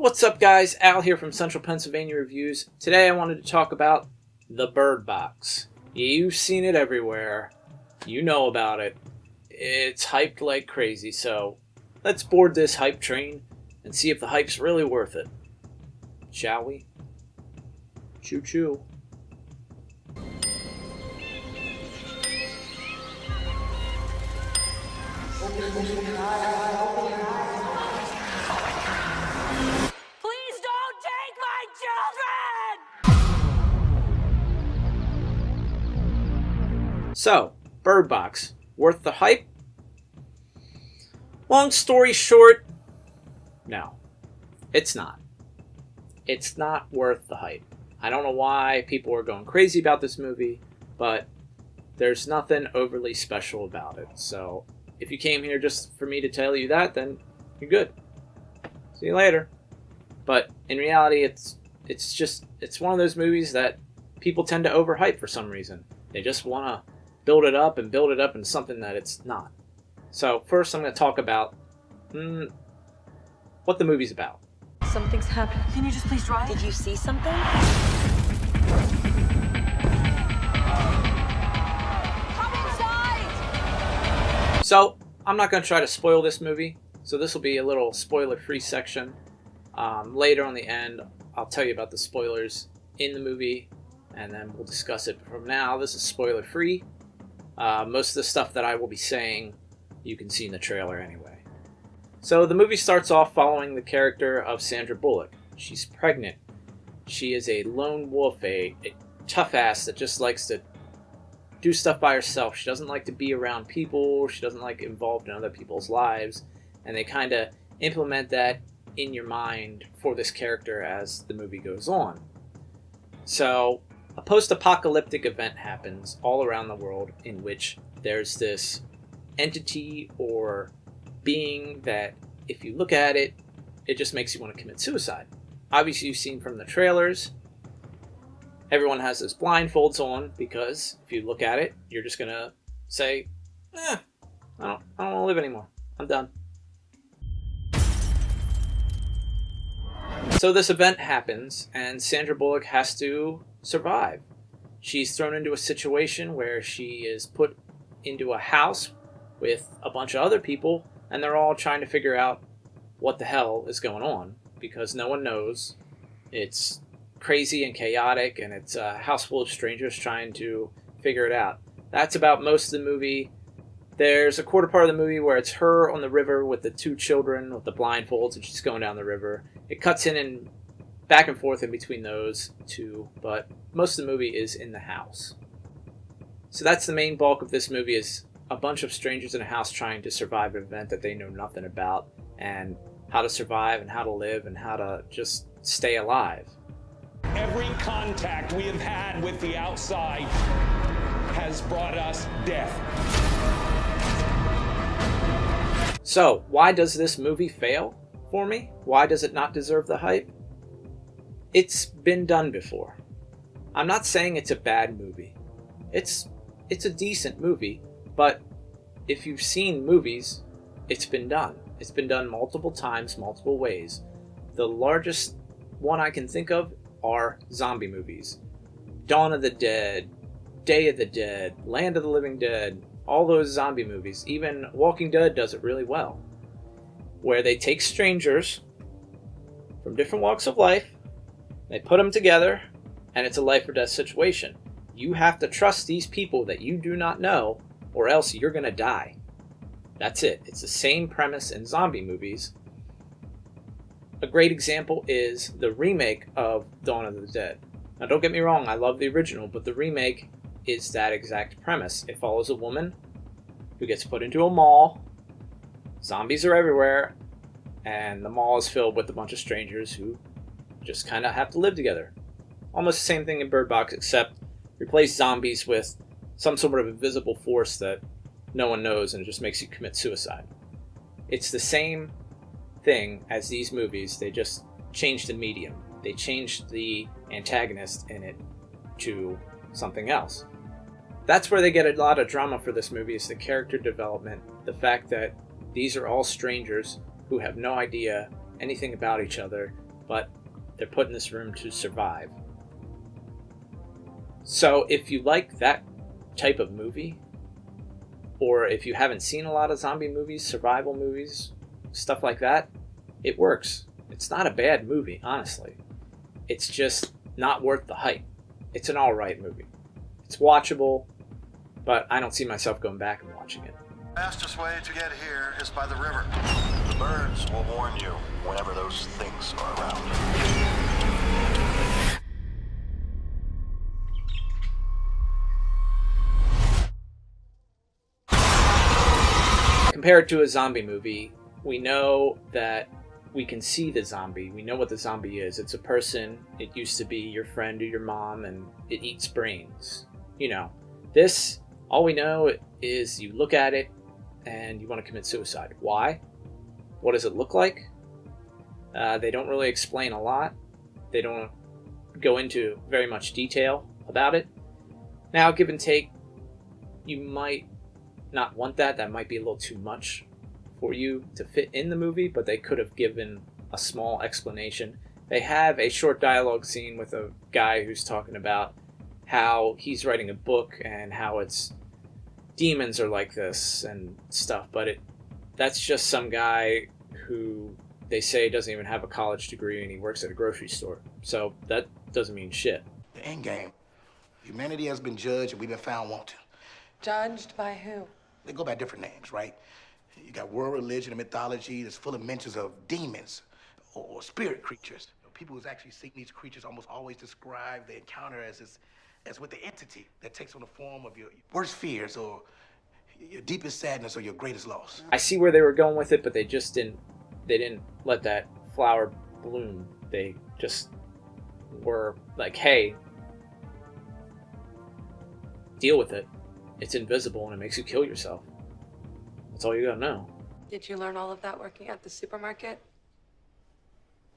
What's up, guys? Al here from Central Pennsylvania Reviews. Today I wanted to talk about the Birdbox. You've seen it everywhere. You know about it. It's hyped like crazy, so let's board this hype train and see if the hype's really worth it. Shall we? Choo-choo. So, Birdbox, worth the hype? Long story short, no, it's not. It's not worth the hype. I don't know why people are going crazy about this movie, but there's nothing overly special about it. So, if you came here just for me to tell you that, then you're good. See you later. But in reality, it's one of those movies that people tend to overhype for some reason. They just want to build it up into something that it's not. So first I'm going to talk about what the movie's about. Something's happened. Can you just please drive? Did you see something? Come inside! So I'm not going to try to spoil this movie, so this will be a little spoiler-free section. Later on the end, I'll tell you about the spoilers in the movie, and then we'll discuss it. But from now, this is spoiler-free. Most of the stuff that I will be saying, you can see in the trailer anyway. So the movie starts off following the character of Sandra Bullock. She's pregnant. She is a lone wolf, a tough ass that just likes to do stuff by herself. She doesn't like to be around people. She doesn't like involved in other people's lives. And they kind of implement that in your mind for this character as the movie goes on. So a post-apocalyptic event happens all around the world in which there's this entity or being that if you look at it, it just makes you want to commit suicide. Obviously, you've seen from the trailers, everyone has those blindfolds on because if you look at it, you're just going to say, I don't want to live anymore. I'm done. So this event happens, and Sandra Bullock has to survive. She's thrown into a situation where she is put into a house with a bunch of other people, and they're all trying to figure out what the hell is going on, because no one knows. It's crazy and chaotic, and it's a house full of strangers trying to figure it out. That's about most of the movie. There's a quarter part of the movie where it's her on the river with the two children with the blindfolds, and she's going down the river. It cuts in and back and forth in between those two, but most of the movie is in the house. So that's the main bulk of this movie, is a bunch of strangers in a house trying to survive an event that they know nothing about, and how to survive and how to live and how to just stay alive. Every contact we have had with the outside has brought us death. So, why does this movie fail for me? Why does it not deserve the hype? It's been done before. I'm not saying it's a bad movie. It's a decent movie, but if you've seen movies, it's been done. It's been done multiple times, multiple ways. The largest one I can think of are zombie movies. Dawn of the Dead, Day of the Dead, Land of the Living Dead, all those zombie movies. Even Walking Dead does it really well, where they take strangers from different walks of life, they put them together, and it's a life or death situation. You have to trust these people that you do not know, or else you're going to die. That's it. It's the same premise in zombie movies. A great example is the remake of Dawn of the Dead. Now, don't get me wrong, I love the original, but the remake is that exact premise. It follows a woman who gets put into a mall. Zombies are everywhere, and the mall is filled with a bunch of strangers who just kind of have to live together. Almost the same thing in Birdbox, except replace zombies with some sort of invisible force that no one knows, and it just makes you commit suicide. It's the same thing as these movies. They just changed the medium. They changed the antagonist in it to something else. That's where they get a lot of drama for this movie, is the character development. The fact that these are all strangers who have no idea anything about each other. but they're put in this room to survive. So if you like that type of movie, or if you haven't seen a lot of zombie movies, survival movies, stuff like that, it works. It's not a bad movie, honestly. It's just not worth the hype. It's an alright movie. It's watchable, but I don't see myself going back and watching it. Fastest way to get here is by the river. The birds will warn you whenever those things are around. Compared to a zombie movie, we know that we can see the zombie. We know what the zombie is. It's a person. It used to be your friend or your mom, and it eats brains. You know, this, all we know is you look at it and you want to commit suicide. Why? What does it look like? They don't really explain a lot. They don't go into very much detail about it. Now, give and take, you might not want that. That might be a little too much for you to fit in the movie, but they could have given a small explanation. They have a short dialogue scene with a guy who's talking about how he's writing a book and how it's demons are like this and stuff, but that's just some guy who they say doesn't even have a college degree and he works at a grocery store. So that doesn't mean shit. The end game. Humanity has been judged and we've been found wanting. Judged by who? They go by different names, right? You got world religion and mythology that's full of mentions of demons or spirit creatures. People who's actually seen these creatures almost always describe the encounter as with the entity that takes on the form of your worst fears or your deepest sadness or your greatest loss. I see where they were going with it, but they didn't let that flower bloom. They just were like, hey, deal with it. It's invisible and it makes you kill yourself. That's all you gotta know. Did you learn all of that working at the supermarket?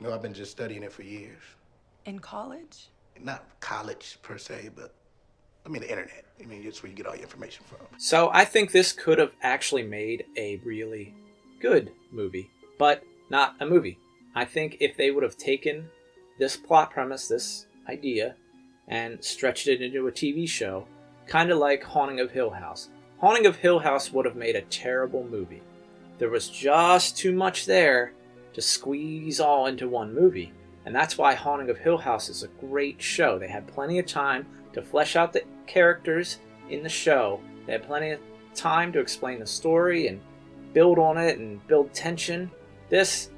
No, I've been just studying it for years. In college? Not college per se, but I mean the internet. I mean, it's where you get all your information from. So I think this could have actually made a really good movie, but not a movie. I think if they would have taken this plot premise, this idea, and stretched it into a TV show, kind of like Haunting of Hill House. Haunting of Hill House would have made a terrible movie. There was just too much there to squeeze all into one movie. And that's why Haunting of Hill House is a great show. They had plenty of time to flesh out the characters in the show. They had plenty of time to explain the story and build on it and build tension. The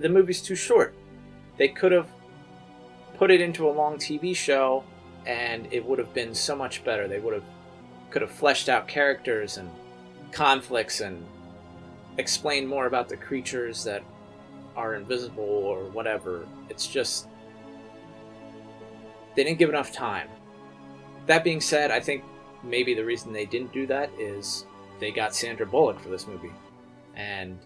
movie's too short. They could have put it into a long TV show and it would have been so much better. They could have fleshed out characters and conflicts and explained more about the creatures that are invisible or whatever. It's just, they didn't give enough time. That being said, I think maybe the reason they didn't do that is they got Sandra Bullock for this movie. And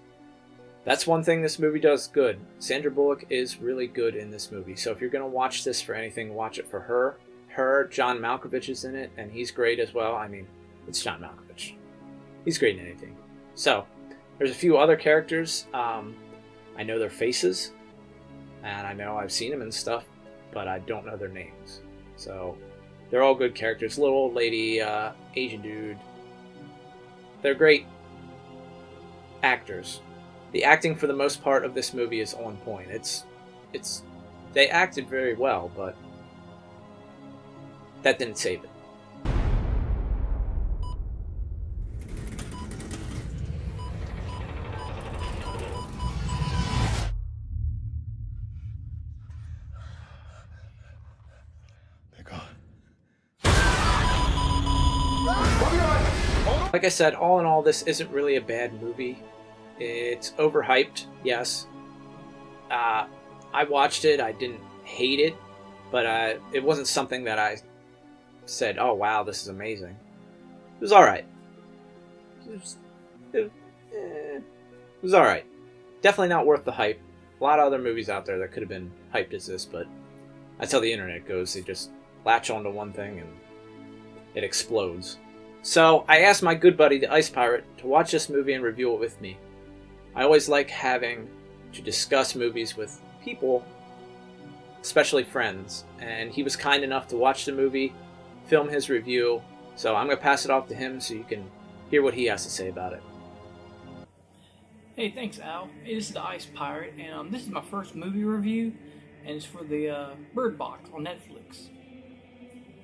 that's one thing this movie does good. Sandra Bullock is really good in this movie. So if you're going to watch this for anything, watch it for her. John Malkovich is in it, and he's great as well. I mean, it's John Malkovich. He's great in anything. So, there's a few other characters. I know their faces, and I know I've seen them and stuff, but I don't know their names. So, they're all good characters. Little old lady, Asian dude. They're great actors. The acting for the most part of this movie is on point. They acted very well, but that didn't save it. They're gone. Like I said, all in all, this isn't really a bad movie. It's overhyped, yes. I watched it. I didn't hate it, but it wasn't something that I said, oh wow, this is amazing. It was alright. It was alright. Definitely not worth the hype. A lot of other movies out there that could have been hyped as this, but that's how the internet goes. They just latch onto one thing and it explodes. So I asked my good buddy, the Ice Pirate, to watch this movie and review it with me. I always like having to discuss movies with people especially friends, and he was kind enough to watch the movie, film his review, so I'm going to pass it off to him so you can hear what he has to say about it. Hey, thanks, Al. Hey, this is the Ice Pirate, and this is my first movie review, and it's for the Birdbox on Netflix.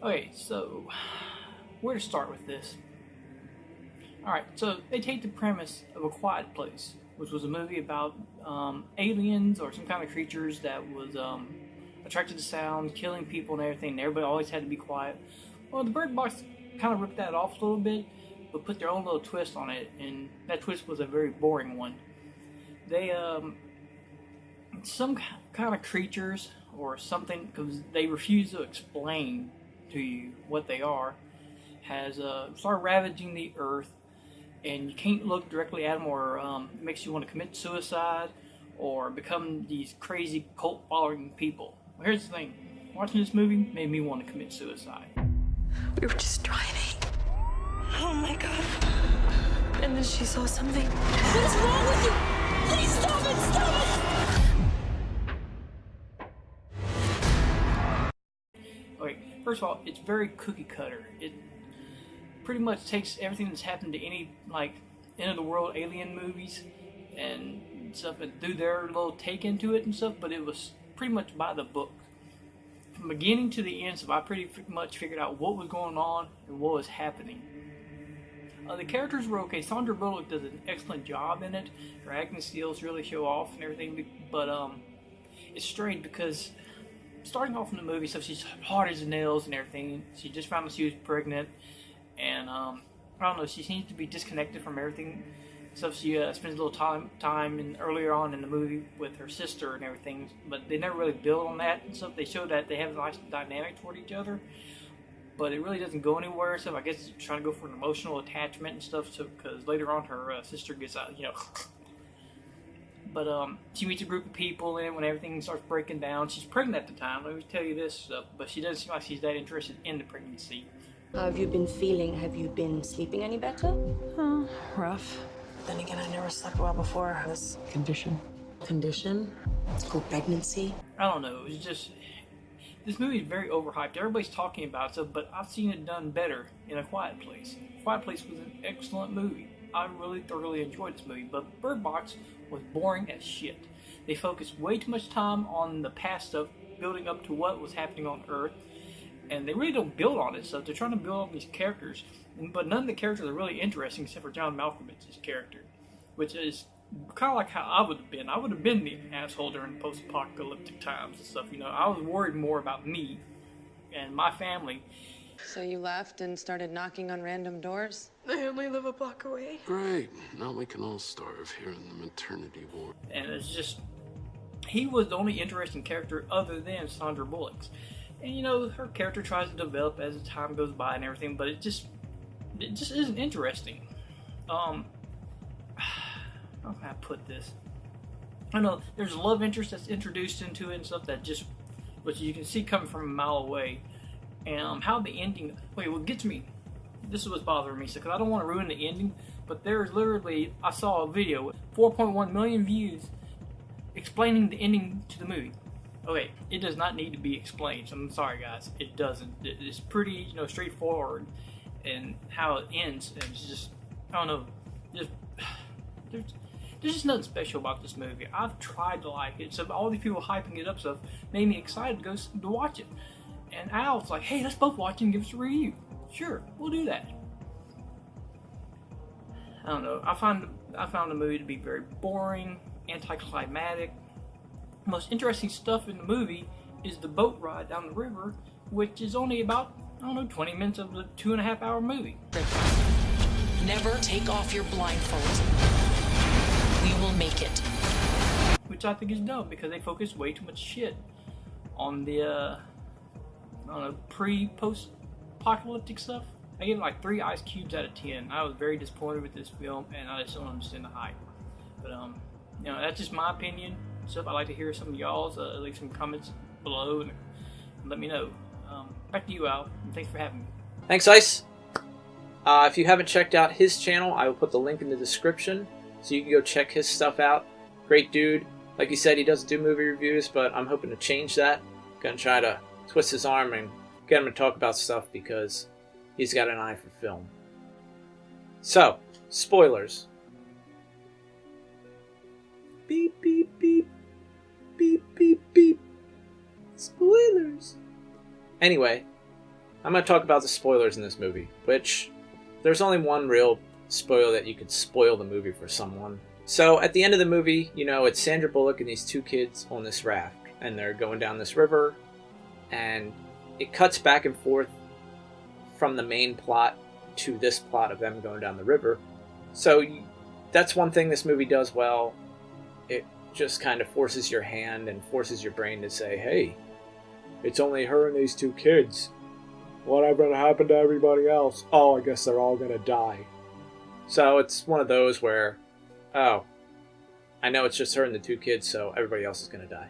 Okay, so where to start with this? Alright, so they take the premise of A Quiet Place, which was a movie about aliens or some kind of creatures that was attracted to sound, killing people and everything, and everybody always had to be quiet. Well, the Birdbox kind of ripped that off a little bit, but put their own little twist on it, and that twist was a very boring one. They, some kind of creatures or something, because they refuse to explain to you what they are, has started ravaging the earth, and you can't look directly at them, or it makes you want to commit suicide or become these crazy cult following people. Well, here's the thing, watching this movie made me want to commit suicide. We were just driving. Oh my god. And then she saw something. What is wrong with you? Please stop it! Stop it! Okay, first of all, it's very cookie cutter. It pretty much takes everything that's happened to any, like, end of the world alien movies and stuff and do their little take into it and stuff, but it was pretty much by the book. From beginning to the end, so I pretty much figured out what was going on and what was happening. The characters were okay. Sandra Bullock does an excellent job in it. Her acting skills really show off and everything, but it's strange because starting off in the movie, so she's hard as nails and everything. She just found out she was pregnant, and I don't know, she seems to be disconnected from everything. So she spends a little time in, earlier on in the movie with her sister and everything, but they never really build on that and stuff. They show that they have a nice dynamic toward each other, but it really doesn't go anywhere. So I guess it's trying to go for an emotional attachment and stuff. So because later on her sister gets out, But she meets a group of people, and when everything starts breaking down, she's pregnant at the time. Let me tell you this, but she doesn't seem like she's that interested in the pregnancy. How have you been feeling? Have you been sleeping any better? Rough. Then again, I never slept well before this condition. Condition? It's called pregnancy. I don't know. It's just, this movie is very overhyped. Everybody's talking about it, but I've seen it done better in A Quiet Place. A Quiet Place was an excellent movie. I really thoroughly enjoyed this movie, but Bird Box was boring as shit. They focused way too much time on the past stuff, building up to what was happening on Earth, and they really don't build on it. So they're trying to build on these characters, but none of the characters are really interesting except for John Malkovich's character, which is kind of like how I would have been. I would have been the asshole during post-apocalyptic times and stuff. I was worried more about me and my family. So you left and started knocking on random doors? I only live a block away. Great. Now we can all starve here in the maternity ward. And it's just, he was the only interesting character other than Sandra Bullock's. And her character tries to develop as the time goes by and everything, but it just isn't interesting. How can I put this? I know there's a love interest that's introduced into it and stuff that just, which you can see coming from a mile away. And how the ending, what gets me, this is what's bothering me, because I don't want to ruin the ending, but there's literally, I saw a video with 4.1 million views explaining the ending to the movie. Okay, it does not need to be explained. I'm sorry, guys, it doesn't. It's pretty, straightforward, and how it ends. And it's just, I don't know, there's just nothing special about this movie. I've tried to like it, so all these people hyping it up stuff made me excited to watch it. And Al's like, hey, let's both watch it and give us a review. Sure, we'll do that. I don't know. I found the movie to be very boring, anticlimactic. The most interesting stuff in the movie is the boat ride down the river, which is only about, 20 minutes of the 2.5-hour movie. Never take off your blindfold. We will make it. Which I think is dumb, because they focus way too much shit on the, post-apocalyptic stuff. I gave it like 3 ice cubes out of 10. I was very disappointed with this film, and I just don't understand the hype. But, that's just my opinion. So I'd like to hear some of y'all's, leave some comments below and let me know. Back to you, Al, and thanks for having me. Thanks, Ice. If you haven't checked out his channel, I will put the link in the description so you can go check his stuff out. Great dude. Like he said, he doesn't do movie reviews, but I'm hoping to change that. gonna try to twist his arm and get him to talk about stuff because he's got an eye for film. So, spoilers. Beep, beep, beep. Beep, beep, beep. Spoilers. Anyway, I'm going to talk about the spoilers in this movie, which there's only one real spoiler that you could spoil the movie for someone. So, at the end of the movie, you know, it's Sandra Bullock and these two kids on this raft, and they're going down this river, and it cuts back and forth from the main plot to this plot of them going down the river. So that's one thing this movie does well. It just kind of forces your hand and forces your brain to say, hey, it's only her and these two kids. Whatever gonna happen to everybody else? Oh, I guess they're all gonna die. So it's one of those where, oh, I know it's just her and the two kids, so everybody else is gonna die.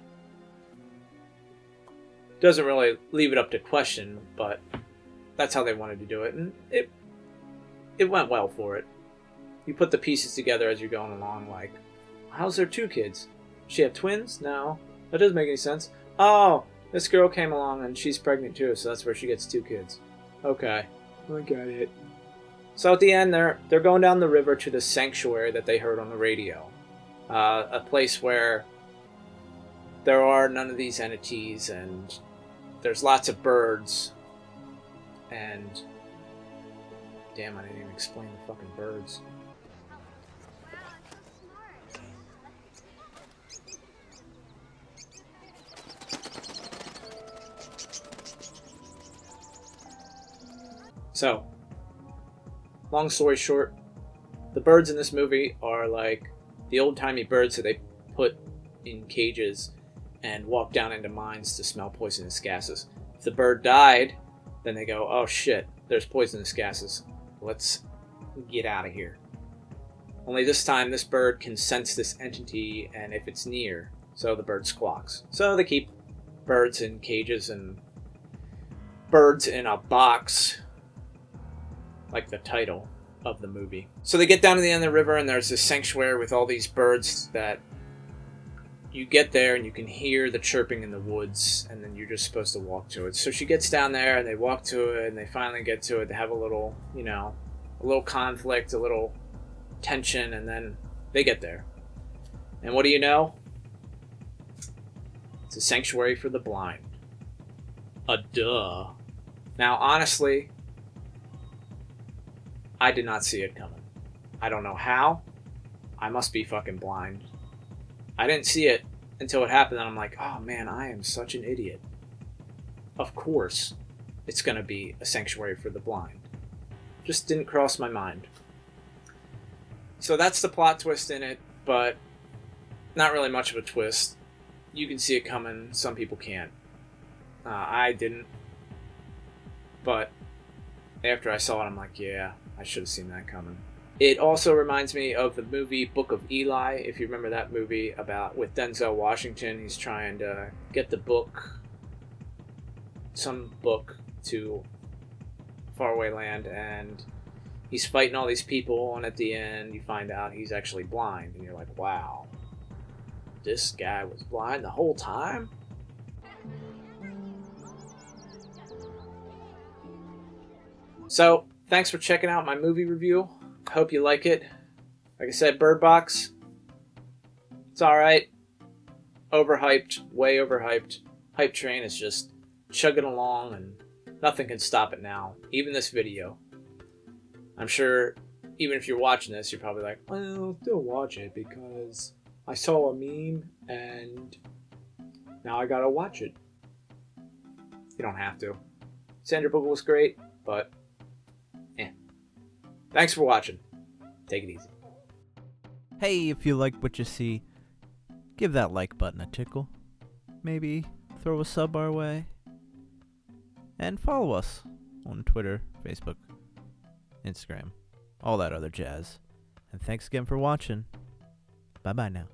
Doesn't really leave it up to question, but that's how they wanted to do it, and it went well for it. You put the pieces together as you're going along, like, how's there two kids? Does she have twins? No. That doesn't make any sense. Oh, this girl came along and she's pregnant too, so that's where she gets two kids. Okay, I got it. So at the end, they're going down the river to the sanctuary that they heard on the radio. A place where there are none of these entities, and there's lots of birds, and damn, I didn't even explain the fucking birds. So, long story short, the birds in this movie are like the old-timey birds that they put in cages and walk down into mines to smell poisonous gases. If the bird died, then they go, oh shit, there's poisonous gases. Let's get out of here. Only this time, this bird can sense this entity, and if it's near, so the bird squawks. So they keep birds in cages and birds in a box, like the title of the movie. So they get down to the end of the river, and there's this sanctuary with all these birds that you get there and you can hear the chirping in the woods, and then you're just supposed to walk to it. So she gets down there and they walk to it, and they finally get to it. They have a little, you know, a little conflict, a little tension, and then they get there. And what do you know? It's a sanctuary for the blind. Duh. Now, honestly, I did not see it coming. I don't know how. I must be fucking blind. I didn't see it until it happened, and I'm like, oh man, I am such an idiot. Of course, it's gonna be a sanctuary for the blind. Just didn't cross my mind. So that's the plot twist in it, but not really much of a twist. You can see it coming, some people can't. I didn't. But after I saw it, I'm like, yeah, I should have seen that coming. It also reminds me of the movie Book of Eli, if you remember that movie about with Denzel Washington. He's trying to get the book, some book, to faraway land, and he's fighting all these people, and at the end you find out he's actually blind, and you're like, wow, this guy was blind the whole time? So, thanks for checking out my movie review. Hope you like it. Like I said, Birdbox, it's alright. Overhyped, way overhyped. Hype train is just chugging along and nothing can stop it now. Even this video. I'm sure even if you're watching this, you're probably like, well, still watch it because I saw a meme and now I gotta watch it. You don't have to. Sandra Bullock was great, but thanks for watching. Take it easy. Hey, if you like what you see, give that like button a tickle. Maybe throw a sub our way. And follow us on Twitter, Facebook, Instagram, all that other jazz. And thanks again for watching. Bye-bye now.